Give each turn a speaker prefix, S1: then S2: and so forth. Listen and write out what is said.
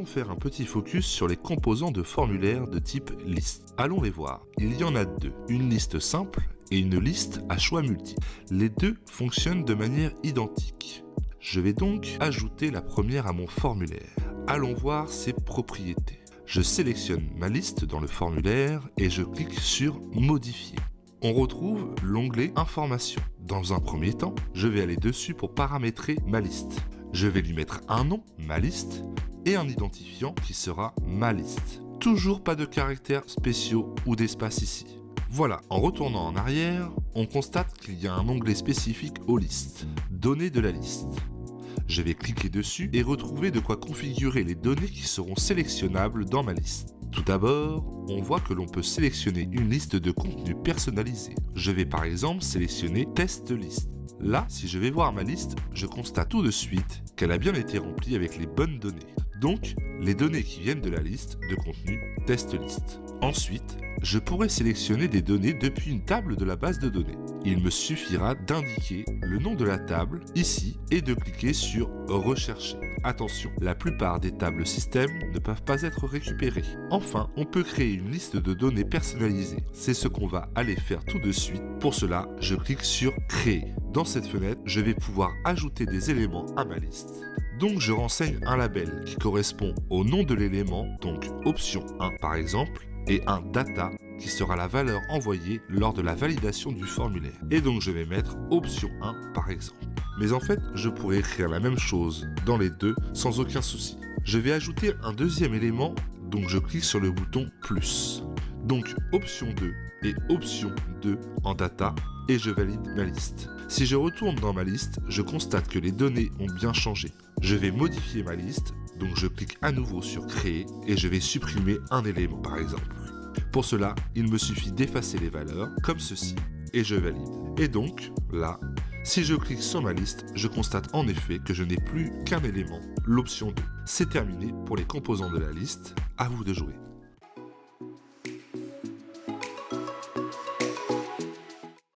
S1: faire un petit focus sur les composants de formulaire de type liste. Allons les voir. Il y en a deux, une liste simple et une liste à choix multiples. Les deux fonctionnent de manière identique. Je vais donc ajouter la première à mon formulaire. Allons voir ses propriétés. Je sélectionne ma liste dans le formulaire et je clique sur Modifier. On retrouve l'onglet Informations. Dans un premier temps, je vais aller dessus pour paramétrer ma liste. Je vais lui mettre un nom, ma liste, et un identifiant qui sera ma liste. Toujours pas de caractères spéciaux ou d'espace ici. Voilà, en retournant en arrière, on constate qu'il y a un onglet spécifique aux listes, Données de la liste. Je vais cliquer dessus et retrouver de quoi configurer les données qui seront sélectionnables dans ma liste. Tout d'abord, on voit que l'on peut sélectionner une liste de contenus personnalisés. Je vais par exemple sélectionner Test List. Là, si je vais voir ma liste, je constate tout de suite qu'elle a bien été remplie avec les bonnes données. Donc, les données qui viennent de la liste de contenu Test List. Ensuite, je pourrais sélectionner des données depuis une table de la base de données. Il me suffira d'indiquer le nom de la table ici et de cliquer sur Rechercher. Attention, la plupart des tables système ne peuvent pas être récupérées. Enfin, on peut créer une liste de données personnalisées. C'est ce qu'on va aller faire tout de suite. Pour cela, je clique sur Créer. Dans cette fenêtre, je vais pouvoir ajouter des éléments à ma liste. Donc je renseigne un label qui correspond au nom de l'élément, donc option 1 par exemple, et un data qui sera la valeur envoyée lors de la validation du formulaire. Et donc je vais mettre option 1 par exemple. Mais en fait, je pourrais écrire la même chose dans les deux sans aucun souci. Je vais ajouter un deuxième élément, donc je clique sur le bouton plus. Donc option 2 et option 2 en data et je valide ma liste. Si je retourne dans ma liste, je constate que les données ont bien changé. Je vais modifier ma liste, donc je clique à nouveau sur Créer et je vais supprimer un élément par exemple. Pour cela, il me suffit d'effacer les valeurs comme ceci et je valide. Et donc, là, si je clique sur ma liste, je constate en effet que je n'ai plus qu'un élément, l'option 2. C'est terminé pour les composants de la liste, à vous de jouer.